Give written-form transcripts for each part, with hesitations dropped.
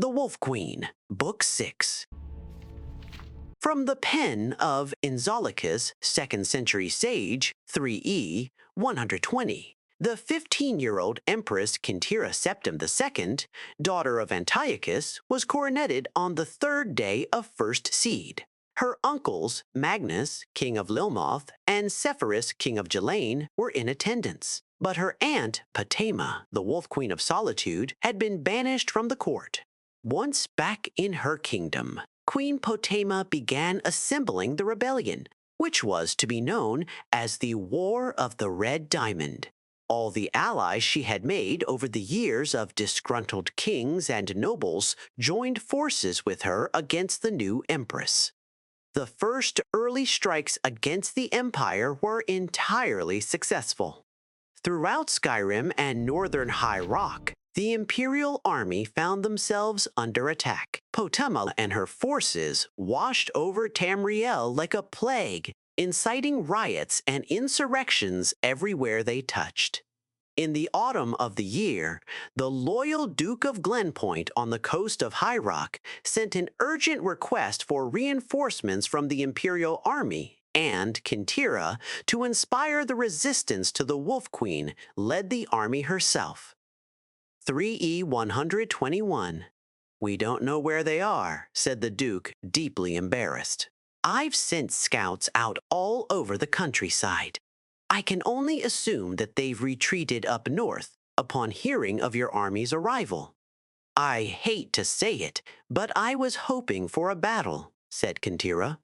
The Wolf Queen, Book 6. From the pen of Enzolicus, 2nd century sage, 3e, 120, the 15-year-old Empress Quintira Septim II, daughter of Antiochus, was coroneted on the 3rd day of first seed. Her uncles, Magnus, king of Lilmoth, and Sepphoris, king of Gelane, were in attendance. But her aunt, Potema, the Wolf Queen of Solitude, had been banished from the court. Once back in her kingdom, Queen Potema began assembling the rebellion, which was to be known as the War of the Red Diamond. All the allies she had made over the years of disgruntled kings and nobles joined forces with her against the new empress. The first early strikes against the empire were entirely successful. Throughout Skyrim and northern High Rock, the Imperial army found themselves under attack. Potema and her forces washed over Tamriel like a plague, inciting riots and insurrections everywhere they touched. In the autumn of the year, the loyal Duke of Glenpoint on the coast of High Rock sent an urgent request for reinforcements from the Imperial army, and Quintira, to inspire the resistance to the Wolf Queen, led the army herself. 3E 121. "We don't know where they are," said the Duke, deeply embarrassed. "I've sent scouts out all over the countryside. I can only assume that they've retreated up north upon hearing of your army's arrival." "I hate to say it, but I was hoping for a battle," said Quintira.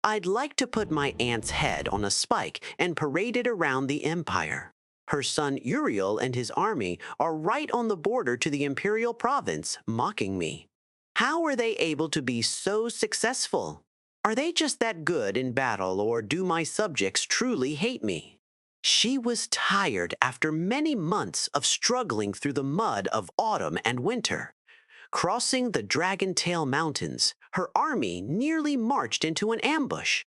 "I'd like to put my aunt's head on a spike and parade it around the empire. Her son Uriel and his army are right on the border to the imperial province, mocking me. How are they able to be so successful? Are they just that good in battle, or do my subjects truly hate me?" She was tired after many months of struggling through the mud of autumn and winter. Crossing the Dragon-Tail Mountains, her army nearly marched into an ambush.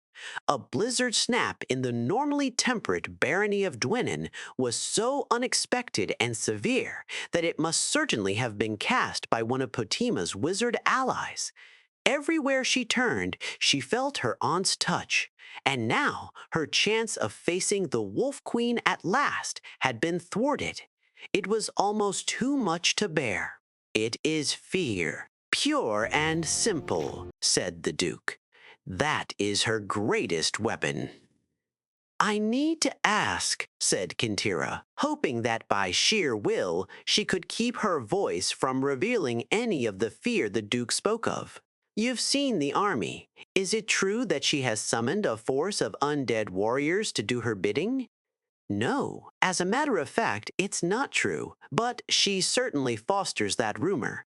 A blizzard snap in the normally temperate barony of Dwynnon was so unexpected and severe that it must certainly have been cast by one of Potema's wizard allies. Everywhere she turned, she felt her aunt's touch, and now her chance of facing the Wolf Queen at last had been thwarted. It was almost too much to bear. "It is fear, pure and simple," said the Duke. "That is her greatest weapon." "I need to ask," said Quintira, hoping that by sheer will she could keep her voice from revealing any of the fear the Duke spoke of. "You've seen the army. Is it true that she has summoned a force of undead warriors to do her bidding?" "No, as a matter of fact, it's not true, but she certainly fosters that rumor.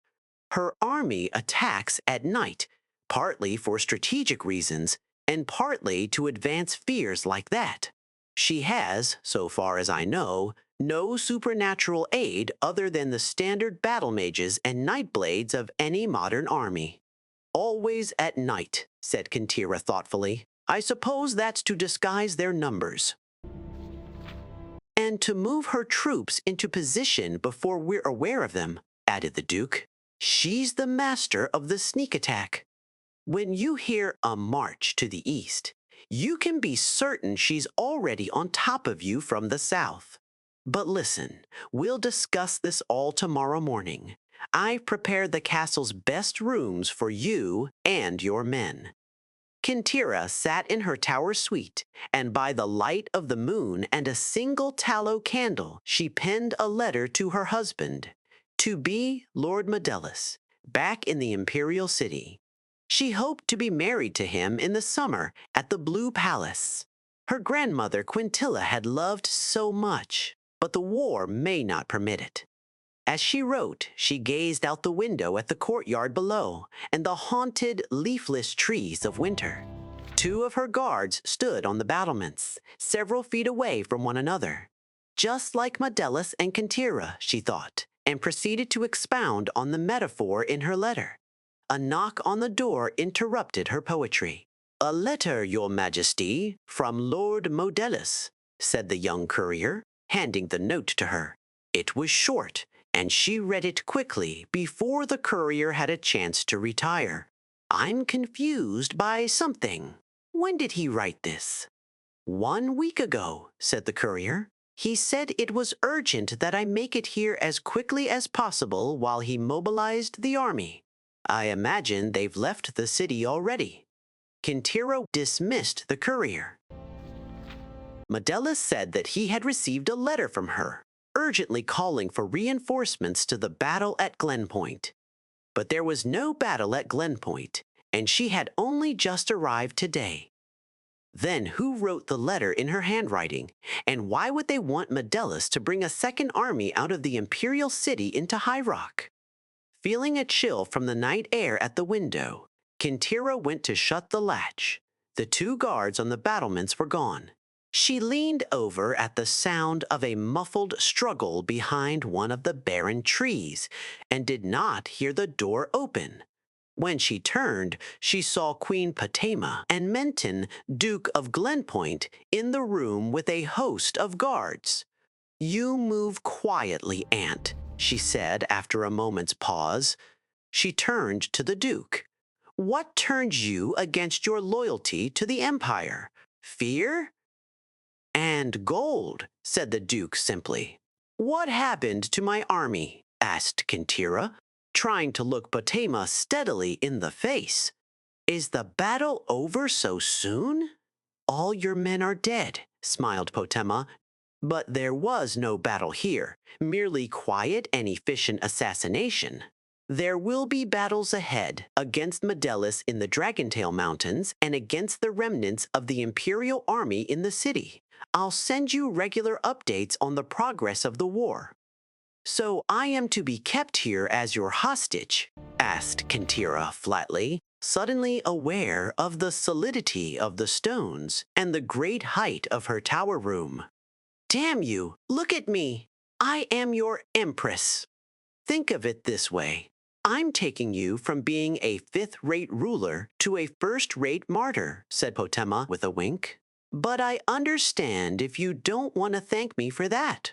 Her army attacks at night, partly for strategic reasons, and partly to advance fears like that. She has, so far as I know, no supernatural aid other than the standard battle mages and nightblades of any modern army." "Always at night," said Quintira thoughtfully. "I suppose that's to disguise their numbers." "And to move her troops into position before we're aware of them," added the Duke. "She's the master of the sneak attack. When you hear a march to the east, you can be certain she's already on top of you from the south. But listen, we'll discuss this all tomorrow morning. I've prepared the castle's best rooms for you and your men." Quintira sat in her tower suite, and by the light of the moon and a single tallow candle, she penned a letter to her husband, to be Lord Modellus, back in the imperial city. She hoped to be married to him in the summer at the Blue Palace. Her grandmother Quintilla had loved so much, but the war may not permit it. As she wrote, she gazed out the window at the courtyard below and the haunted, leafless trees of winter. Two of her guards stood on the battlements, several feet away from one another. Just like Modellus and Quintira, she thought, and proceeded to expound on the metaphor in her letter. A knock on the door interrupted her poetry. "A letter, your majesty, from Lord Modellus," said the young courier, handing the note to her. It was short, and she read it quickly before the courier had a chance to retire. I'm confused by something. When did he write this? 1 week ago, said the courier. He said it was urgent that I make it here as quickly as possible while he mobilized the army. I imagine they've left the city already. Kintira dismissed the courier. Medellus said that he had received a letter from her, urgently calling for reinforcements to the battle at Glenpoint. But there was no battle at Glenpoint, and she had only just arrived today. Then who wrote the letter in her handwriting, and why would they want Medellus to bring a second army out of the imperial city into High Rock? Feeling a chill from the night air at the window, Kintira went to shut the latch. The 2 guards on the battlements were gone. She leaned over at the sound of a muffled struggle behind one of the barren trees and did not hear the door open. When she turned, she saw Queen Potema and Menton, Duke of Glenpoint, in the room with a host of guards. "You move quietly, Aunt," she said after a moment's pause. She turned to the Duke. "What turned you against your loyalty to the Empire? Fear?" "And gold," said the Duke simply. "What happened to my army?" asked Kintira, trying to look Potema steadily in the face. "Is the battle over so soon?" "All your men are dead," smiled Potema. "But there was no battle here, merely quiet and efficient assassination. There will be battles ahead against Medellus in the Dragontail Mountains and against the remnants of the Imperial Army in the city. I'll send you regular updates on the progress of the war." "So I am to be kept here as your hostage?" asked Kintira flatly, suddenly aware of the solidity of the stones and the great height of her tower room. "Damn you, look at me. I am your empress. Think of it this way. I'm taking you from being a 5th-rate ruler to a 1st-rate martyr," said Potema with a wink. "But I understand if you don't want to thank me for that."